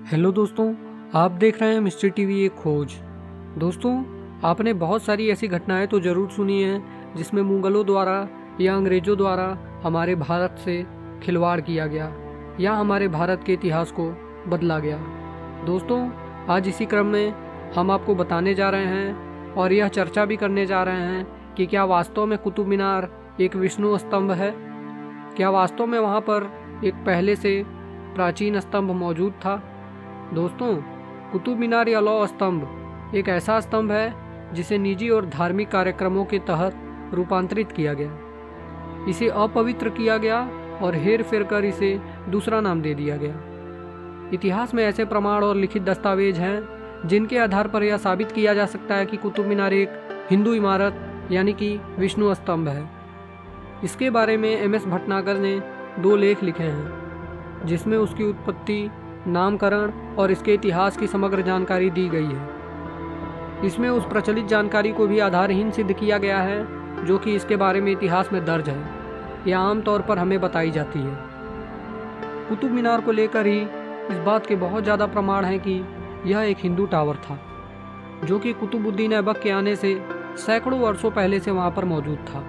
Hello दोस्तों, आप देख रहे हैं मिस्टर टीवी एक खोज। दोस्तों, आपने बहुत सारी ऐसी घटनाएं तो ज़रूर सुनी हैं जिसमें मुगलों द्वारा या अंग्रेज़ों द्वारा हमारे भारत से खिलवाड़ किया गया या हमारे भारत के इतिहास को बदला गया। दोस्तों, आज इसी क्रम में हम आपको बताने जा रहे हैं और यह चर्चा भी करने जा रहे हैं कि क्या वास्तव में कुतुब मीनार एक विष्णु स्तंभ है। क्या वास्तव में वहाँ पर एक पहले से प्राचीन स्तंभ मौजूद था। दोस्तों, कुतुब मीनार या लौह स्तंभ एक ऐसा स्तंभ है जिसे निजी और धार्मिक कार्यक्रमों के तहत रूपांतरित किया गया। इसे अपवित्र किया गया और हेर फेर कर इसे दूसरा नाम दे दिया गया। इतिहास में ऐसे प्रमाण और लिखित दस्तावेज हैं जिनके आधार पर यह साबित किया जा सकता है कि कुतुब मीनार एक हिंदू इमारत यानी कि विष्णु स्तंभ है। इसके बारे में MS भटनागर ने 2 लेख लिखे हैं जिसमें उसकी उत्पत्ति, नामकरण और इसके इतिहास की समग्र जानकारी दी गई है। इसमें उस प्रचलित जानकारी को भी आधारहीन सिद्ध किया गया है जो कि इसके बारे में इतिहास में दर्ज है या आमतौर पर हमें बताई जाती है। कुतुब मीनार को लेकर ही इस बात के बहुत ज़्यादा प्रमाण हैं कि यह एक हिंदू टावर था जो कि कुतुबुद्दीन ऐबक के आने से सैकड़ों वर्षों पहले से वहाँ पर मौजूद था।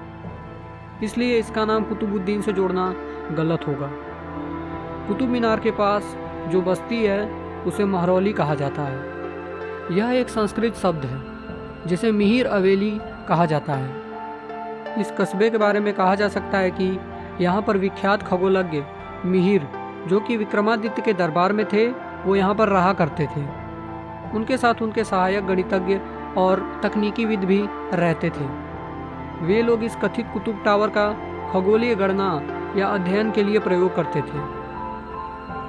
इसलिए इसका नाम कुतुबुद्दीन से जोड़ना गलत होगा। कुतुब मीनार के पास जो बस्ती है उसे महरौली कहा जाता है। यह एक संस्कृत शब्द है जिसे मिहिर अवेली कहा जाता है। इस कस्बे के बारे में कहा जा सकता है कि यहाँ पर विख्यात खगोलज्ञ मिहिर, जो कि विक्रमादित्य के दरबार में थे, वो यहाँ पर रहा करते थे। उनके साथ उनके सहायक गणितज्ञ और तकनीकीविद भी रहते थे। वे लोग इस कथित कुतुब टावर का खगोलीय गणना या अध्ययन के लिए प्रयोग करते थे।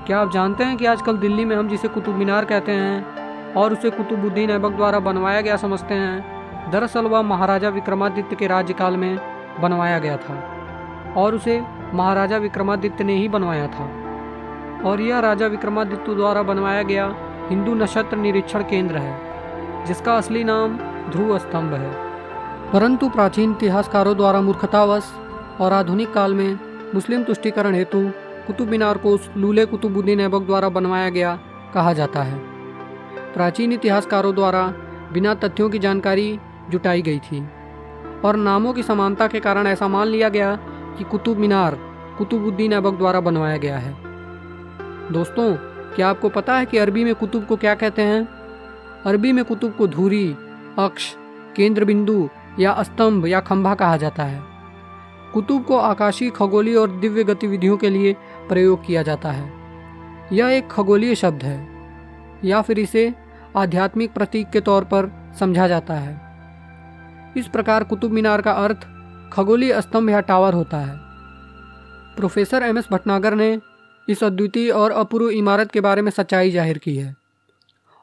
क्या आप जानते हैं कि आजकल दिल्ली में हम जिसे कुतुब मीनार कहते हैं और उसे कुतुबुद्दीन ऐबक द्वारा बनवाया गया समझते हैं, दरअसल वह महाराजा विक्रमादित्य के राज्यकाल में बनवाया गया था और उसे महाराजा विक्रमादित्य ने ही बनवाया था। और यह राजा विक्रमादित्य द्वारा बनवाया गया हिंदू नक्षत्र निरीक्षण केंद्र है जिसका असली नाम ध्रुव स्तंभ है। परंतु प्राचीन इतिहासकारों द्वारा मूर्खतावश और आधुनिक काल में मुस्लिम तुष्टीकरण हेतु कुतुब मीनार को उस लूले कुतुबुद्दीन ऐबक द्वारा बनवाया गया कहा जाता है। प्राचीन इतिहासकारों द्वारा बिना तथ्यों की जानकारी जुटाई गई थी और नामों की समानता के कारण ऐसा मान लिया गया कि कुतुब मीनार कुतुबुद्दीन ऐबक द्वारा बनवाया गया है। दोस्तों, क्या आपको पता है कि अरबी में कुतुब को क्या कहते हैं? अरबी में कुतुब को धुरी, अक्ष, केंद्र बिंदु या स्तंभ या खंभा कहा जाता है। कुतुब को आकाशीय, खगोलीय और दिव्य गतिविधियों के लिए प्रयोग किया जाता है। यह एक खगोलीय शब्द है या फिर इसे आध्यात्मिक प्रतीक के तौर पर समझा जाता है। इस प्रकार कुतुब मीनार का अर्थ खगोलीय स्तंभ या टावर होता है। प्रोफेसर MS भटनागर ने इस अद्वितीय और अपूर्व इमारत के बारे में सच्चाई जाहिर की है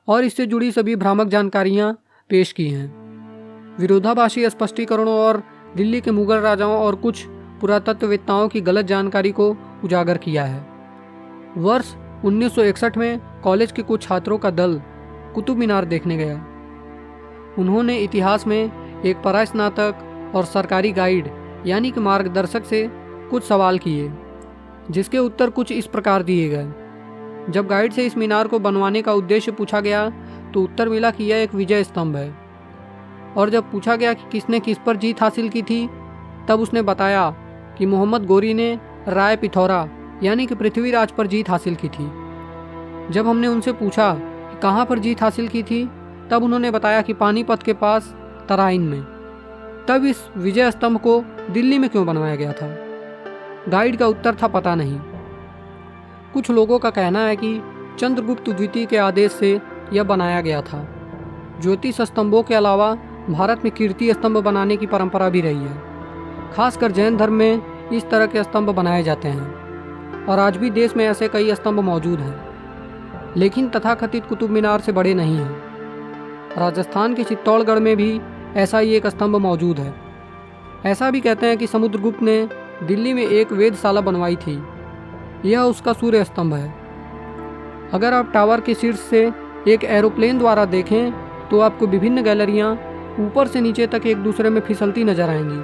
और इससे जुड़ी सभी भ्रामक जानकारियाँ पेश की हैं। विरोधाभासी स्पष्टीकरणों और दिल्ली के मुगल राजाओं और कुछ पुरातत्ववेत्ताओं की गलत जानकारी को उजागर किया है। वर्ष 1961 में कॉलेज के कुछ छात्रों का दल कुतुब मीनार देखने गया। उन्होंने इतिहास में एक परास्नातक और सरकारी गाइड यानी कि मार्गदर्शक से कुछ सवाल किए जिसके उत्तर कुछ इस प्रकार दिए गए। जब गाइड से इस मीनार को बनवाने का उद्देश्य पूछा गया तो उत्तर मिला कि यह एक विजय स्तंभ है। और जब पूछा गया कि किसने किस पर जीत हासिल की थी, तब उसने बताया कि मोहम्मद गोरी ने राय पिथौरा यानी कि पृथ्वीराज पर जीत हासिल की थी। जब हमने उनसे पूछा कि कहाँ पर जीत हासिल की थी, तब उन्होंने बताया कि पानीपत के पास तराइन में। तब इस विजय स्तंभ को दिल्ली में क्यों बनवाया गया था? गाइड का उत्तर था पता नहीं। कुछ लोगों का कहना है कि चंद्रगुप्त द्वितीय के आदेश से यह बनाया गया था। ज्योतिष स्तंभों के अलावा भारत में कीर्ति स्तंभ बनाने की परंपरा भी रही है। खासकर जैन धर्म में इस तरह के स्तंभ बनाए जाते हैं और आज भी देश में ऐसे कई स्तंभ मौजूद हैं, लेकिन तथाकथित कुतुब मीनार से बड़े नहीं हैं। राजस्थान के चित्तौड़गढ़ में भी ऐसा ही एक स्तंभ मौजूद है। ऐसा भी कहते हैं कि समुद्रगुप्त ने दिल्ली में एक वेधशाला बनवाई थी। यह उसका सूर्य स्तंभ है। अगर आप टावर के शीर्ष से एक एरोप्लेन द्वारा देखें तो आपको विभिन्न गैलरियाँ ऊपर से नीचे तक एक दूसरे में फिसलती नजर आएंगी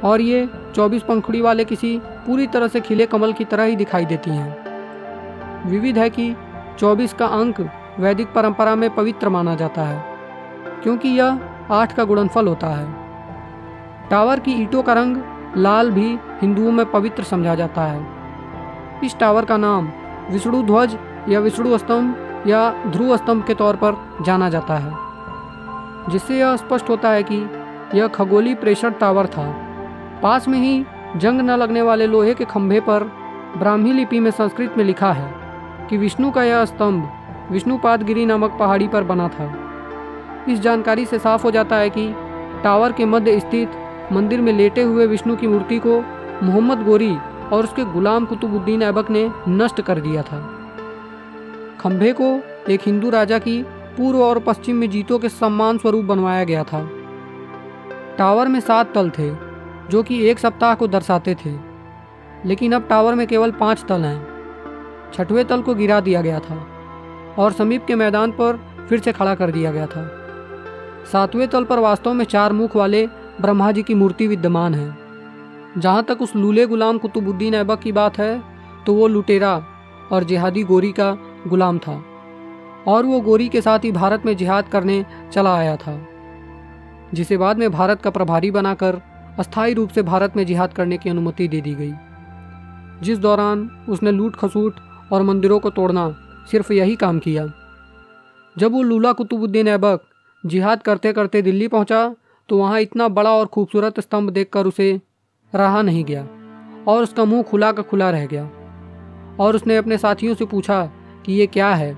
और ये 24 पंखुड़ी वाले किसी पूरी तरह से खिले कमल की तरह ही दिखाई देती हैं। विविध है कि 24 का अंक वैदिक परंपरा में पवित्र माना जाता है, क्योंकि यह 8 का गुणनफल होता है। टावर की ईंटों का रंग लाल भी हिंदुओं में पवित्र समझा जाता है। इस टावर का नाम विष्णु ध्वज या विष्णु स्तंभ या ध्रुव स्तंभ के तौर पर जाना जाता है, जिससे यह स्पष्ट होता है कि यह खगोलीय प्रेषण टावर था। पास में ही जंग न लगने वाले लोहे के खंभे पर ब्राह्मी लिपि में संस्कृत में लिखा है कि विष्णु का यह स्तंभ विष्णुपादगिरी नामक पहाड़ी पर बना था। इस जानकारी से साफ हो जाता है कि टावर के मध्य स्थित मंदिर में लेटे हुए विष्णु की मूर्ति को मोहम्मद गोरी और उसके गुलाम कुतुबुद्दीन ऐबक ने नष्ट कर दिया था। खंभे को एक हिंदू राजा की पूर्व और पश्चिम में जीतों के सम्मान स्वरूप बनवाया गया था। टावर में 7 तल थे, जो कि एक सप्ताह को दर्शाते थे, लेकिन अब टावर में केवल 5 तल हैं। 6वें तल को गिरा दिया गया था और समीप के मैदान पर फिर से खड़ा कर दिया गया था। 7वें तल पर वास्तव में 4 मुख वाले ब्रह्मा जी की मूर्ति विद्यमान है। जहाँ तक उस लूले गुलाम कुतुबुद्दीन ऐबक की बात है, तो वो लुटेरा और जिहादी गोरी का गुलाम था, और वो गोरी के साथ ही भारत में जिहाद करने चला आया था, जिसे बाद में भारत का प्रभारी बनाकर अस्थायी रूप से भारत में जिहाद करने की अनुमति दे दी गई, जिस दौरान उसने लूट खसूट और मंदिरों को तोड़ना सिर्फ यही काम किया। जब वो लूला कुतुबुद्दीन ऐबक जिहाद करते करते दिल्ली पहुंचा, तो वहाँ इतना बड़ा और खूबसूरत स्तंभ देखकर उसे रहा नहीं गया और उसका मुंह खुला का खुला रह गया, और उसने अपने साथियों से पूछा कि ये क्या है,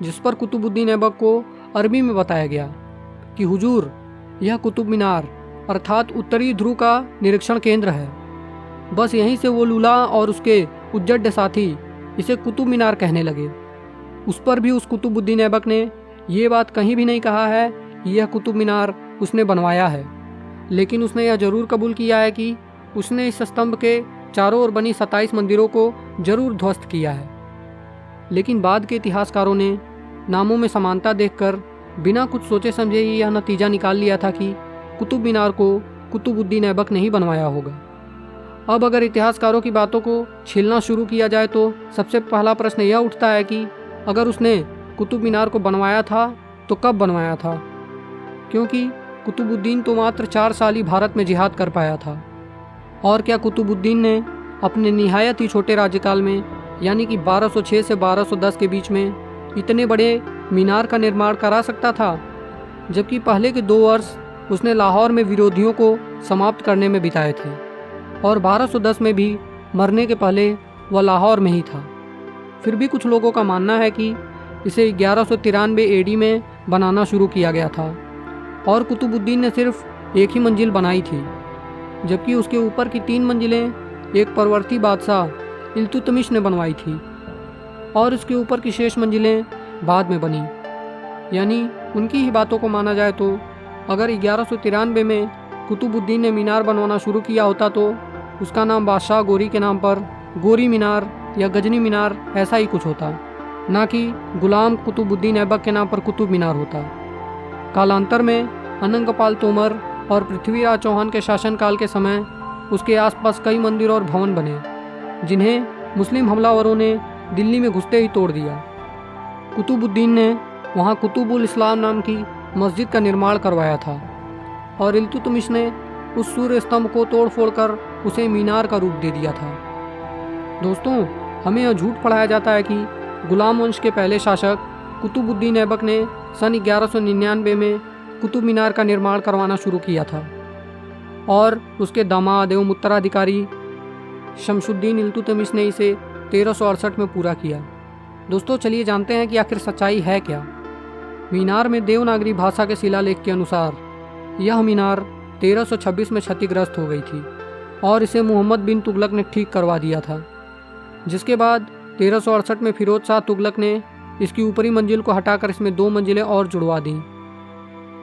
जिस पर कुतुबुद्दीन ऐबक को अरबी में बताया गया कि हुजूर, यह कुतुब मीनार अर्थात उत्तरी ध्रुव का निरीक्षण केंद्र है। बस यहीं से वो लूला और उसके उज्जड साथी इसे कुतुब मीनार कहने लगे। उस पर भी उस कुतुबुद्दीन ऐबक ने ये बात कहीं भी नहीं कहा है कि यह कुतुब मीनार उसने बनवाया है, लेकिन उसने यह जरूर कबूल किया है कि उसने इस स्तंभ के चारों ओर बनी 27 मंदिरों को जरूर ध्वस्त किया है। लेकिन बाद के इतिहासकारों ने नामों में समानता देखकर बिना कुछ सोचे समझे ही यह नतीजा निकाल लिया था कि कुतुब मीनार को कुतुबुद्दीन ऐबक ने ही बनवाया होगा। अब अगर इतिहासकारों की बातों को छीलना शुरू किया जाए तो सबसे पहला प्रश्न यह उठता है कि अगर उसने कुतुब मीनार को बनवाया था तो कब बनवाया था, क्योंकि कुतुबुद्दीन तो मात्र 4 साल ही भारत में जिहाद कर पाया था। और क्या कुतुबुद्दीन ने अपने निहायत ही छोटे राज्यकाल में, यानी कि 1206 से 1210 के बीच में इतने बड़े मीनार का निर्माण करा सकता था, जबकि पहले के 2 वर्ष उसने लाहौर में विरोधियों को समाप्त करने में बिताए थे, और 1210 में भी मरने के पहले वह लाहौर में ही था। फिर भी कुछ लोगों का मानना है कि इसे 1193 एडी में बनाना शुरू किया गया था, और कुतुबुद्दीन ने सिर्फ एक ही मंजिल बनाई थी, जबकि उसके ऊपर की 3 मंजिलें एक परवर्ती बादशाह इल्तुतमिश ने बनवाई थी, और उसके ऊपर की शेष मंजिलें बाद में बनी। यानी उनकी ही बातों को माना जाए तो अगर 1193 में कुतुबुद्दीन ने मीनार बनवाना शुरू किया होता तो उसका नाम बादशाह गोरी के नाम पर गोरी मीनार या गजनी मीनार ऐसा ही कुछ होता, ना कि गुलाम कुतुबुद्दीन ऐबक के नाम पर कुतुब मीनार होता। कालांतर में अनंगपाल तोमर और पृथ्वीराज चौहान के शासनकाल के समय उसके आसपास कई मंदिर और भवन बने, जिन्हें मुस्लिम हमलावरों ने दिल्ली में घुसते ही तोड़ दिया। कुतुबुद्दीन ने वहाँ कुतुबुल इस्लाम नाम की मस्जिद का निर्माण करवाया था, और इल्तुतमिश ने उस सूर्य स्तंभ को तोड़ फोड़ कर उसे मीनार का रूप दे दिया था। दोस्तों, हमें यह झूठ पढ़ाया जाता है कि गुलाम वंश के पहले शासक कुतुबुद्दीन ऐबक ने सन 1199 में कुतुब मीनार का निर्माण करवाना शुरू किया था, और उसके दामाद एवं उत्तराधिकारी शमशुद्दीन इल्तुतमिश ने इसे 1368 में पूरा किया। दोस्तों, चलिए जानते हैं कि आखिर सच्चाई है क्या। मीनार में देवनागरी भाषा के शिलालेख के अनुसार यह मीनार 1326 में क्षतिग्रस्त हो गई थी, और इसे मोहम्मद बिन तुगलक ने ठीक करवा दिया था, जिसके बाद 1368 में फिरोज शाह तुगलक ने इसकी ऊपरी मंजिल को हटाकर इसमें 2 मंजिलें और जुड़वा दी।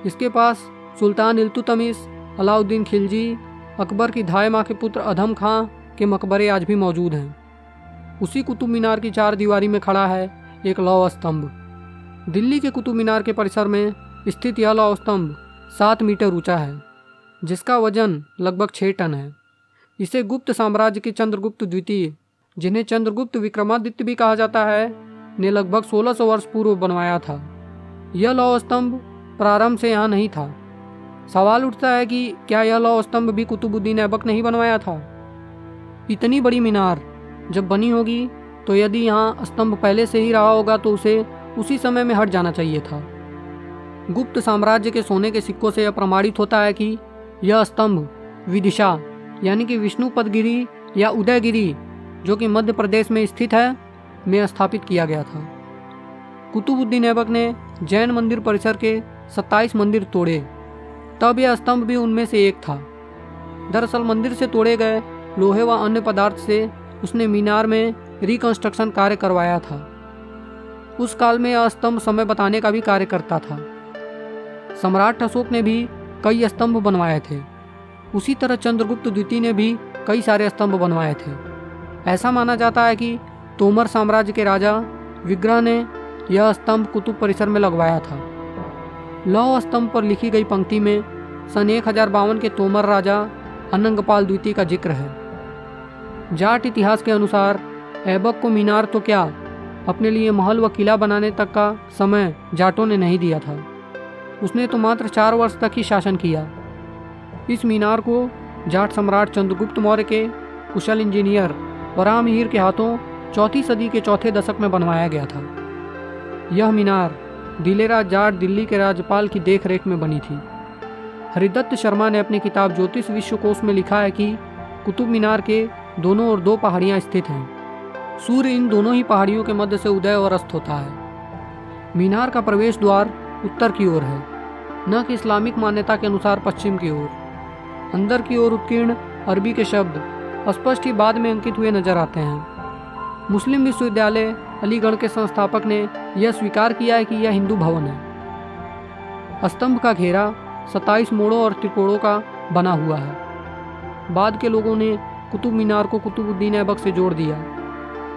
इसके पास सुल्तान इल्तुतमिश, अलाउद्दीन खिलजी, अकबर की धाय माँ के पुत्र अधम खां के मकबरे आज भी मौजूद हैं। उसी कुतुब मीनार की 4 दीवारी में खड़ा है एक लौह स्तंभ। दिल्ली के कुतुब मीनार के परिसर में स्थित यह लौह स्तंभ 7 मीटर ऊंचा है, जिसका वजन लगभग 6 टन है। इसे गुप्त साम्राज्य के चंद्रगुप्त द्वितीय, जिन्हें चंद्रगुप्त विक्रमादित्य भी कहा जाता है, ने लगभग 1600 वर्ष पूर्व बनवाया था। यह लौह स्तंभ प्रारंभ से यहाँ नहीं था। सवाल उठता है कि क्या यह लौह स्तंभ भी कुतुबुद्दीन ऐबक ने ही बनवाया था? इतनी बड़ी मीनार जब बनी होगी तो यदि यहाँ स्तंभ पहले से ही रहा होगा तो उसे उसी समय में हट जाना चाहिए था। गुप्त साम्राज्य के सोने के सिक्कों से यह प्रमाणित होता है कि यह स्तंभ विदिशा यानी कि विष्णुपदगिरी या उदयगिरी, जो कि मध्य प्रदेश में स्थित है, में स्थापित किया गया था। कुतुबुद्दीन ऐबक ने जैन मंदिर परिसर के 27 मंदिर तोड़े, तब यह स्तंभ भी उनमें से एक था। दरअसल मंदिर से तोड़े गए लोहे व अन्य पदार्थ से उसने मीनार में रिकंस्ट्रक्शन कार्य करवाया था। उस काल में यह स्तंभ समय बताने का भी कार्य करता था। सम्राट अशोक ने भी कई स्तंभ बनवाए थे। उसी तरह चंद्रगुप्त द्वितीय ने भी कई सारे स्तंभ बनवाए थे। ऐसा माना जाता है कि तोमर साम्राज्य के राजा विग्रह ने यह स्तंभ कुतुब परिसर में लगवाया था। लौह स्तंभ पर लिखी गई पंक्ति में सन 1052 के तोमर राजा अनंगपाल द्वितीय का जिक्र है। जाट इतिहास के अनुसार ऐबक को मीनार तो क्या, अपने लिए महल व किला बनाने तक का समय जाटों ने नहीं दिया था। उसने तो मात्र 4 वर्ष तक ही शासन किया। इस मीनार को जाट सम्राट चंद्रगुप्त मौर्य के कुशल इंजीनियर वराहमिहिर के हाथों 4वीं सदी के चौथे दशक में बनवाया गया था। यह मीनार दिलेरा जाट दिल्ली के राज्यपाल की देखरेख में बनी थी। हरिदत्त शर्मा ने अपनी किताब ज्योतिष विश्वकोश में लिखा है कि कुतुब मीनार के दोनों ओर 2 पहाड़ियाँ स्थित हैं। सूर्य इन दोनों ही पहाड़ियों के मध्य से उदय और अस्त होता है। मीनार का प्रवेश द्वार उत्तर की ओर है, न कि इस्लामिक मान्यता के अनुसार पश्चिम की ओर। अंदर की ओर उत्कीर्ण अरबी के शब्द स्पष्ट ही बाद में अंकित हुए नजर आते हैं। मुस्लिम विश्वविद्यालय अलीगढ़ के संस्थापक ने यह स्वीकार किया है कि यह हिंदू भवन है। स्तंभ का घेरा 27 मोड़ों और त्रिकोणों का बना हुआ है। बाद के लोगों ने कुतुब मीनार को कुतुबुद्दीन ऐबक से जोड़ दिया,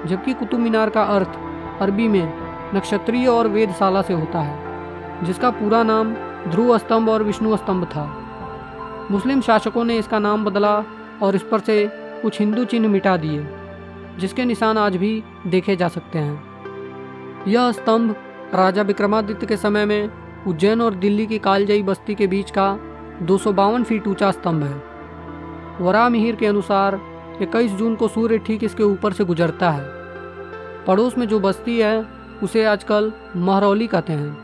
जबकि कुतुब मीनार का अर्थ अरबी में नक्षत्रीय और वेदशाला से होता है, जिसका पूरा नाम ध्रुव स्तंभ और विष्णु स्तंभ था। मुस्लिम शासकों ने इसका नाम बदला और इस पर से कुछ हिंदू चिन्ह मिटा दिए, जिसके निशान आज भी देखे जा सकते हैं। यह स्तंभ राजा विक्रमादित्य के समय में उज्जैन और दिल्ली की कालजयी बस्ती के बीच का 252 फीट ऊंचा स्तंभ है। वराहमिहिर के अनुसार 21 जून को सूर्य ठीक इसके ऊपर से गुजरता है। पड़ोस में जो बस्ती है उसे आजकल महरौली कहते हैं,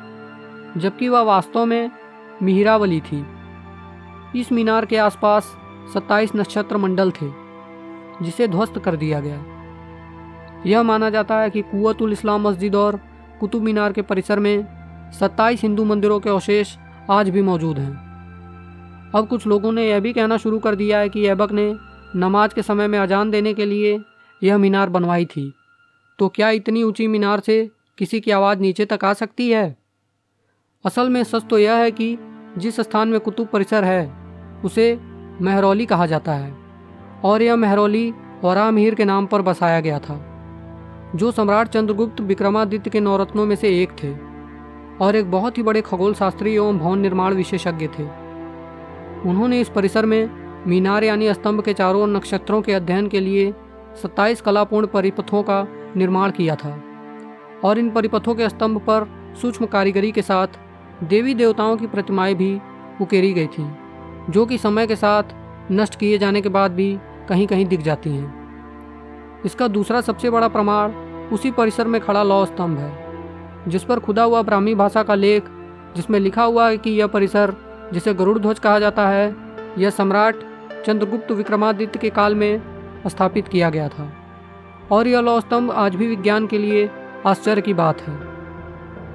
जबकि वह वास्तव में मिहिरावली थी। इस मीनार के आसपास 27 नक्षत्र मंडल थे, जिसे ध्वस्त कर दिया गया। यह माना जाता है कि कुव्वतुल इस्लाम मस्जिद और कुतुब मीनार के परिसर में 27 हिंदू मंदिरों के अवशेष आज भी मौजूद हैं। अब कुछ लोगों ने यह भी कहना शुरू कर दिया है कि ऐबक ने नमाज के समय में अजान देने के लिए यह मीनार बनवाई थी। तो क्या इतनी ऊंची मीनार से किसी की आवाज़ नीचे तक आ सकती है? असल में सच तो यह है कि जिस स्थान में कुतुब परिसर है उसे महरौली कहा जाता है, और यह महरौली वराहमिहिर के नाम पर बसाया गया था, जो सम्राट चंद्रगुप्त विक्रमादित्य के 9 रत्नों में से एक थे और एक बहुत ही बड़े खगोल शास्त्री एवं भवन निर्माण विशेषज्ञ थे। उन्होंने इस परिसर में मीनार यानी स्तंभ के चारों ओर नक्षत्रों के अध्ययन के लिए 27 कलापूर्ण परिपथों का निर्माण किया था, और इन परिपथों के स्तंभ पर सूक्ष्म कारीगरी के साथ देवी देवताओं की प्रतिमाएं भी उकेरी गई थीं, जो कि समय के साथ नष्ट किए जाने के बाद भी कहीं कहीं दिख जाती हैं। इसका दूसरा सबसे बड़ा प्रमाण उसी परिसर में खड़ा लौह स्तंभ है, जिस पर खुदा हुआ ब्राह्मी भाषा का लेख, जिसमें लिखा हुआ है कि यह परिसर, जिसे गरुड़ ध्वज कहा जाता है, यह सम्राट चंद्रगुप्त विक्रमादित्य के काल में स्थापित किया गया था। और यह लौह स्तंभ आज भी विज्ञान के लिए आश्चर्य की बात है,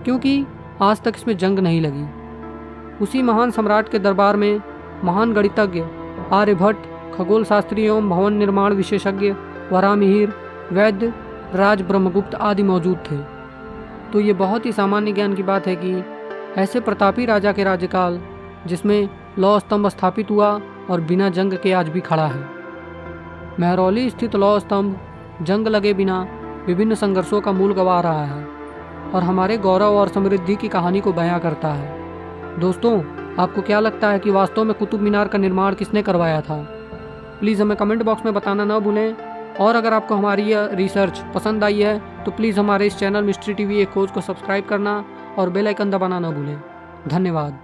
क्योंकि आज तक इसमें जंग नहीं लगी। उसी महान सम्राट के दरबार में महान गणितज्ञ आर्यभट्ट, खगोल शास्त्री एवं भवन निर्माण विशेषज्ञ वराहमिहिर, वैद्य राज ब्रह्मगुप्त आदि मौजूद थे। तो ये बहुत ही सामान्य ज्ञान की बात है कि ऐसे प्रतापी राजा के राज्यकाल जिसमें लौह स्तंभ स्थापित हुआ और बिना जंग के आज भी खड़ा है। महरौली स्थित लौह स्तंभ जंग लगे बिना विभिन्न संघर्षों का मूल गवाह रहा है और हमारे गौरव और समृद्धि की कहानी को बयां करता है। दोस्तों, आपको क्या लगता है कि वास्तव में कुतुब मीनार का निर्माण किसने करवाया था? प्लीज़ हमें कमेंट बॉक्स में बताना ना भूलें और अगर आपको हमारी यह रिसर्च पसंद आई है तो प्लीज़ हमारे इस चैनल मिस्ट्री टीवी एक खोज को सब्सक्राइब करना और बेल आइकन दबाना ना भूलें। धन्यवाद।